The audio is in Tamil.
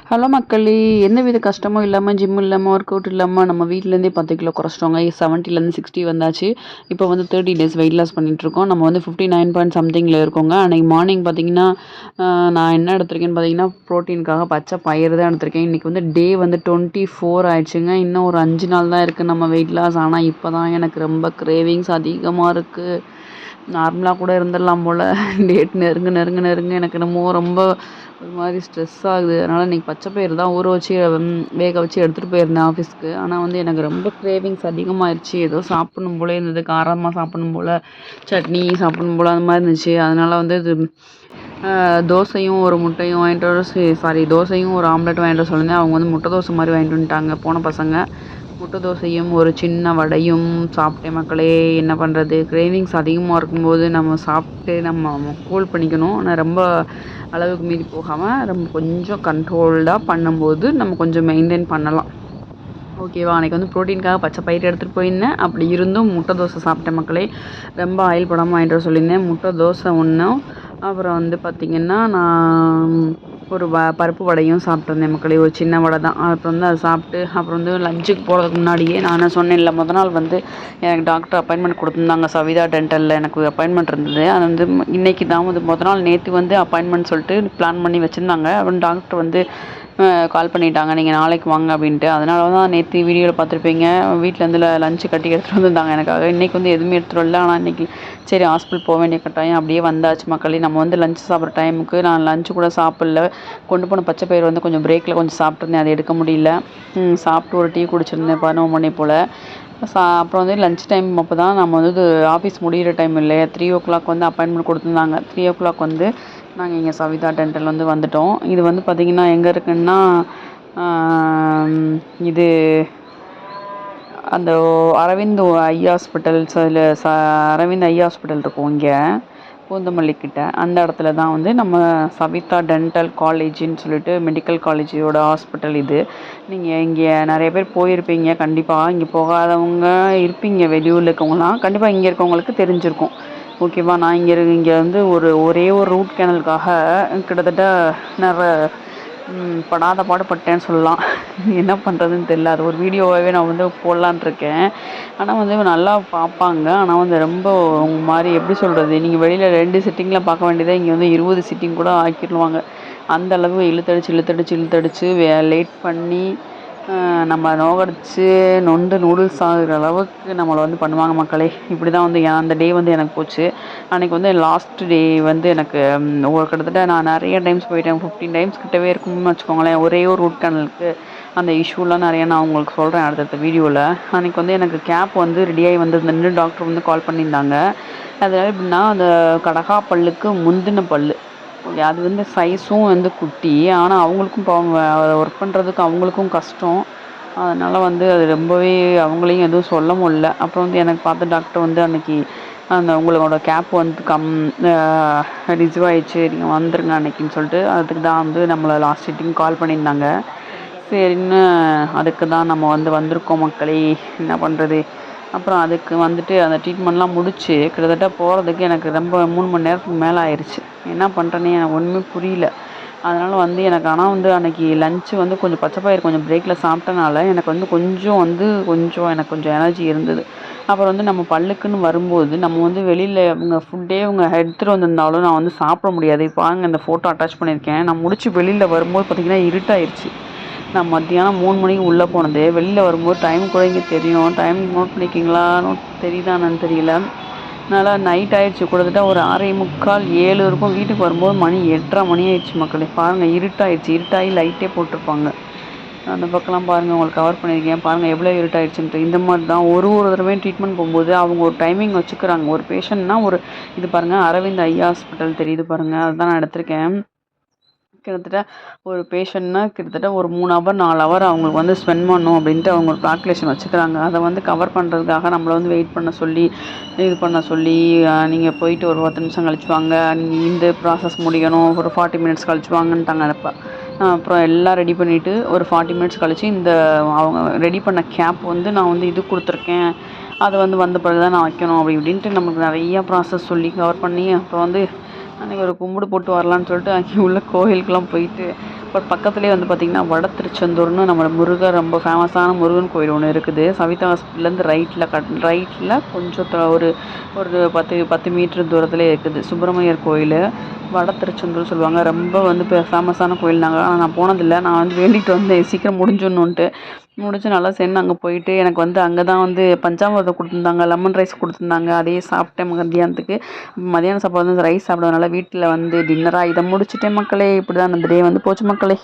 ஹலோ மக்களே! எந்தவித கஷ்டமும் இல்லாம, ஜிம் இல்லாம, ஒர்க் அவுட் இல்லாம நம்ம வீட்லேருந்தே 10 கிலோ குறைச்சிட்டோங்க. 70லேருந்து 60 வந்தாச்சு. இப்போ வந்து 30 டேஸ் வெயிட் லாஸ் பண்ணிட்டுருக்கோம். நம்ம வந்து 59 பாயிண்ட் சம்திங்கில இருக்கோங்க. அன்னைக்கு மார்னிங் பார்த்தீங்கன்னா, நான் என்ன எடுத்திருக்கேன்னு பார்த்தீங்கன்னா, புரோட்டீனுக்காக பச்சை பயிறு தான் எடுத்திருக்கேன். இன்னைக்கு வந்து டே வந்து 24 ஆயிடுச்சுங்க. இன்னும் ஒரு 5 நாள் தான் இருக்குது நம்ம வெயிட் லாஸ். ஆனா இப்போ தான் எனக்கு ரொம்ப கிரேவிங்ஸ் அதிகமா இருக்கு. நார்மலா கூட இருந்துடலாம் போல. டேட் நெருங்க நெருங்க நெருங்க எனக்கு என்னமோ ரொம்ப ஒரு மாரி ஸ்ட்ரெஸ் ஆகுது. அதனால இன்னைக்கு பச்சை பயிறு தான் ஊற வச்சு வேக வச்சு எடுத்துகிட்டு போயிருந்தேன் ஆஃபீஸ்க்கு. ஆனா வந்து எனக்கு ரொம்ப கிரேவிங்ஸ் அதிகமாயிருச்சு. ஏதோ சாப்பிடணும் போலயே இருந்தது. காரமா சாப்பிடணும் போல, சட்னி சாப்பிடணும் போல அந்த மாரி இருந்துச்சு. அதனால வந்து இது தோசையும் ஒரு முட்டையும் வாங்கிட்டு வர சாரி தோசையும் ஒரு ஆம்லெட் வாங்கிட்டு வர சொல்லியிருந்தேன். அவங்க வந்து முட்டை தோசை மாரி வாங்கிட்டு வந்துட்டாங்க போன பசங்க. முட்டை தோசையும் ஒரு சின்ன வடையும் சாப்பிட்டேன் மக்களே. என்ன பண்ணுறது, கிரேவிங்ஸ் அதிகமாக இருக்கும்போது நம்ம சாப்பிட்டு நம்ம கூல் பண்ணிக்கணும். ஆனால் ரொம்ப அளவுக்கு மீறி போகாமல் ரொம்ப கொஞ்சம் கண்ட்ரோல்டாக பண்ணும்போது நம்ம கொஞ்சம் மெயின்டைன் பண்ணலாம். ஓகேவா? அன்றைக்கி வந்து ப்ரோட்டீனுக்காக பச்சை பயிறு எடுத்துகிட்டு போயிருந்தேன். அப்படி இருந்தும் முட்டை தோசை சாப்பிட்டேன் மக்களே. ரொம்ப ஆயில் போடாமல் வாங்கிட்டு வர சொல்லியிருந்தேன். முட்டை தோசை ஒன்றும், அப்புறம் வந்து பார்த்திங்கன்னா நான் ஒரு பருப்பு வடையும் சாப்பிட்டு வந்தேன் மக்களே. ஒரு சின்ன வடை தான். அப்புறம் வந்து அதை சாப்பிட்டு அப்புறம் வந்து லஞ்சுக்கு போகிறதுக்கு முன்னாடியே நான் சொன்னேன்ல, நாள் வந்து எனக்கு டாக்டர் அப்பாயின்மெண்ட் கொடுத்துருந்தாங்க. சவிதா டென்டலில் எனக்கு அப்பாயின்மெண்ட் இருந்தது. அது வந்து இன்றைக்கி தான் வந்து நாள் நேற்று வந்து அப்பாயின்மெண்ட் சொல்லிட்டு பிளான் பண்ணி வச்சுருந்தாங்க. அப்புறம் டாக்டர் வந்து கால் பண்ணிட்டாங்க, நீங்கள் நாளைக்கு வாங்க அப்படின்ட்டு. அதனால தான் நேற்று வீடியோவில் பார்த்துருப்பீங்க, வீட்டிலேருந்து லஞ்சு கட்டி எடுத்துகிட்டு வந்திருந்தாங்க எனக்காக. இன்றைக்கி வந்து எதுவுமே எடுத்துகிட்டு வரல. ஆனால் இன்றைக்கி சரி ஹாஸ்பிட்டல் போக வேண்டிய கட்டாயம் அப்படியே வந்தாச்சு மக்களே. நம்ம வந்து லஞ்ச் சாப்பிட்ற டைமுக்கு நான் லஞ்சு கூட சாப்பிடல. கொண்டு போன பச்சை பயிறு வந்து கொஞ்சம் பிரேக்கில் கொஞ்சம் சாப்பிட்ருந்தேன், அதை எடுக்க முடியல. சாப்பிட்டு ஒரு டீ குடிச்சிருந்தேன் 11 மணி போல். அப்புறம் வந்து லஞ்ச் டைம் அப்போ தான் நம்ம வந்து ஆஃபீஸ் முடிகிற டைம் இல்லையா, 3 வந்து அப்பாயின்மெண்ட் கொடுத்துருந்தாங்க. 3 வந்து நாங்கள் இங்கே சவிதா டென்டல் வந்து வந்துவிட்டோம். இது வந்து பார்த்திங்கன்னா எங்கே இருக்குன்னா, இது அந்த அரவிந்த் ஐ ஹாஸ்பிட்டல்ஸ், அதில் அரவிந்த் ஐ ஹாஸ்பிட்டல் இருக்கும் இங்கே பூந்தமல்லிக்கிட்ட. அந்த இடத்துல தான் வந்து நம்ம சவிதா டென்டல் காலேஜின்னு சொல்லிட்டு மெடிக்கல் காலேஜோட ஹாஸ்பிட்டல் இது. நீங்கள் இங்கே நிறைய பேர் போயிருப்பீங்க கண்டிப்பாக. இங்கே போகாதவங்க இருப்பீங்க, வெளியூரில் இருக்கவங்களாம். கண்டிப்பாக இங்கே இருக்கவங்களுக்கு தெரிஞ்சிருக்கும். ஓகேவா? நான் இங்கே வந்து ஒரே ஒரு ரூட் கேனலுக்காக கிட்டத்தட்ட படாத பாடுபட்டேன்னு சொல்லலாம். என்ன பண்ணுறதுன்னு தெரியல. அது ஒரு வீடியோவாகவே நான் வந்து போடலான்னு இருக்கேன். ஆனால் வந்து நல்லா பார்ப்பாங்க. ஆனால் வந்து ரொம்ப மாதிரி எப்படி சொல்கிறது, நீங்கள் வெளியில் 2 சிட்டிங்கில் பார்க்க வேண்டியதை இங்கே வந்து 20 சிட்டிங் கூட ஆக்கிடுவாங்க. அந்த அளவு இழுத்தடிச்சு லேட் பண்ணி நம்ம நோகடிச்சு நொந்து நூடுல்ஸ் ஆகுற அளவுக்கு நம்மளை வந்து பண்ணுவாங்க மக்களே. இப்படி தான் வந்து அந்த டே வந்து எனக்கு போச்சு. அன்றைக்கி வந்து லாஸ்ட் டே வந்து எனக்கு ஒரு கிட்டத்தட்ட நான் நிறைய டைம்ஸ் போயிட்டேன். 15 டைம்ஸ் கிட்டவே இருக்கும்னு வச்சுக்கோங்களேன். ஒரே ஒரு ரூட் கேனலுக்கு அந்த இஷ்யூலாம் நிறையா நான் உங்களுக்கு சொல்கிறேன் அடுத்தடுத்த வீடியோவில். அன்றைக்கி வந்து எனக்கு கேப் வந்து ரெடியாகி வந்திருந்தேன்னு டாக்டர் வந்து கால் பண்ணியிருந்தாங்க. அதனால் எப்படின்னா, அந்த கடகா பல்லுக்கு முந்தின பல், அது வந்து சைஸும் வந்து குட்டி. ஆனால் அவங்களுக்கும் பாவம் ஒர்க் பண்ணுறதுக்கு அவங்களுக்கும் கஷ்டம். அதனால் வந்து அது ரொம்பவே அவங்களையும் எதுவும் சொல்ல முடியல. அப்புறம் வந்து எனக்கு பார்த்த டாக்டர் வந்து அன்றைக்கி அந்த உங்களோட கேப் வந்து ரிசீவ் ஆகிடுச்சு, நீங்கள் வந்துருங்க அன்றைக்கின்னு சொல்லிட்டு, அதுக்கு தான் வந்து நம்மளை லாஸ்ட் சீட்டிங் கால் பண்ணியிருந்தாங்க. சரின்னு அதுக்கு தான் நம்ம வந்து வந்திருக்கோம் மக்களே. என்ன பண்ணுறது. அப்புறம் அதுக்கு வந்துட்டு அந்த ட்ரீட்மெண்ட்லாம் முடிச்சு கிட்டத்தட்ட போகிறதுக்கு எனக்கு ரொம்ப 3 மணி நேரத்துக்கு மேலே ஆயிடுச்சு. என்ன பண்ணுறேன்னே எனக்கு ஒன்றுமே புரியல. அதனால் வந்து எனக்கு ஆனால் வந்து அன்றைக்கி லஞ்சு வந்து கொஞ்சம் பச்சை பயிறு கொஞ்சம் பிரேக்கில் சாப்பிட்டனால எனக்கு வந்து கொஞ்சம் எனர்ஜி இருந்தது. அப்புறம் வந்து நம்ம பல்லுக்குன்னு வரும்போது நம்ம வந்து வெளியில் அவங்க ஃபுட்டே அவங்க எடுத்துகிட்டு வந்திருந்தாலும் நான் வந்து சாப்பிட முடியாது. இப்போ இந்த ஃபோட்டோ அட்டாச் பண்ணியிருக்கேன். நான் முடிச்சு வெளியில் வரும்போது பார்த்திங்கன்னா இருட்டாயிருச்சு. நான் மத்தியானம் 3 மணிக்கு உள்ளே போனது. வெளியில் வரும்போது டைம் கூட இங்கே தெரியும். டைம் நோட் பண்ணிக்கிங்களா, தெரியுதான்னு தெரியல. அதனால் நைட் ஆகிடுச்சு. கிட்டத்தட்ட ஒரு 6:45 7 இருக்கும். வீட்டுக்கு வரும்போது மணி 8:30 மணி ஆயிடுச்சு மக்களே. பாருங்கள், இருட்டாயிடுச்சு. இருட்டாகி லைட்டே போட்டிருப்பாங்க. அந்த பக்கம்லாம் பாருங்கள், உங்களுக்கு கவர் பண்ணியிருக்கேன். பாருங்கள் எவ்வளோ இருட்டாயிடுச்சுன்ட்டு. இந்த மாதிரி தான் ஒரு தடவையும் ட்ரீட்மெண்ட் போகும்போது அவங்க ஒரு டைமிங் வச்சுக்கிறாங்க. ஒரு பேஷண்ட்னா இது பாருங்கள், அரவிந்த் ஐ ஹாஸ்பிட்டல் தெரியுது பாருங்கள், அதுதான் நான் எடுத்திருக்கேன். கிட்டத்தட்ட ஒரு பேஷண்ட்னா கிட்டத்தட்ட ஒரு 3 ஹவர் 4 ஹவர் அவங்களுக்கு வந்து ஸ்பெண்ட் பண்ணணும் அப்படின்ட்டு அவங்க ஒரு கால்குலேஷன் வச்சுக்கிறாங்க. அதை வந்து கவர் பண்ணுறதுக்காக நம்மளை வந்து வெயிட் பண்ண சொல்லி நீங்கள் போயிட்டு ஒரு 10 நிமிஷம் கழிச்சு வாங்க, நீங்கள் இந்த ப்ராசஸ் முடியணும், ஒரு 40 மினிட்ஸ் கழிச்சு வாங்கன்ட்டாங்க. அப்புறம் எல்லாம் ரெடி பண்ணிவிட்டு ஒரு 40 மினிட்ஸ் கழிச்சு இந்த அவங்க ரெடி பண்ண கேப் வந்து நான் வந்து இது கொடுத்துருக்கேன், அதை வந்து வந்த பிறகு தான் நான் வைக்கணும் அப்படி இப்படின்ட்டு நமக்கு நிறையா ப்ராசஸ் சொல்லி கவர் பண்ணி அப்புறம் வந்து அன்றைக்கி ஒரு கும்பிடு போட்டு வரலான்னு சொல்லிட்டு அங்கே உள்ள கோயிலுக்கெலாம் போயிட்டு பட் பக்கத்துலேயே வந்து பார்த்திங்கன்னா வடதிருச்செந்தூர்னு நம்ம முருகர் ரொம்ப ஃபேமஸான முருகன் கோயில் ஒன்று இருக்குது. சவிதா ஹாஸ்பிட்டல்லேருந்து ரைட்டில் கொஞ்சம் ஒரு ஒரு 10 மீட்டர் தூரத்துலேயே இருக்குது சுப்பிரமணியர் கோயில். வடதிருச்செந்தூர் சொல்லுவாங்க. ரொம்ப வந்து ஃபேமஸான கோயில்னாங்க. ஆனால் நான் போனதில்லை. நான் வந்து வேண்டிகிட்டு வந்தேன் சீக்கிரம் முடிஞ்சிடணுன்ட்டு. முடிச்சு நல்லா சென்று அங்கே போயிட்டு எனக்கு வந்து அங்கே தான் வந்து பஞ்சாமிர்தம் கொடுத்துருந்தாங்க, லெமன் ரைஸ் கொடுத்துருந்தாங்க. அதையே சாப்பிட்டேன் மதியானத்துக்கு. மதியானம் சாப்பாடு வந்து ரைஸ் சாப்பிடுறதுனால வீட்டில் வந்து டின்னராக இதை முடிச்சுட்டேன் மக்களே. இப்படி தான் அந்த டே வந்து போச்சு மக்களே.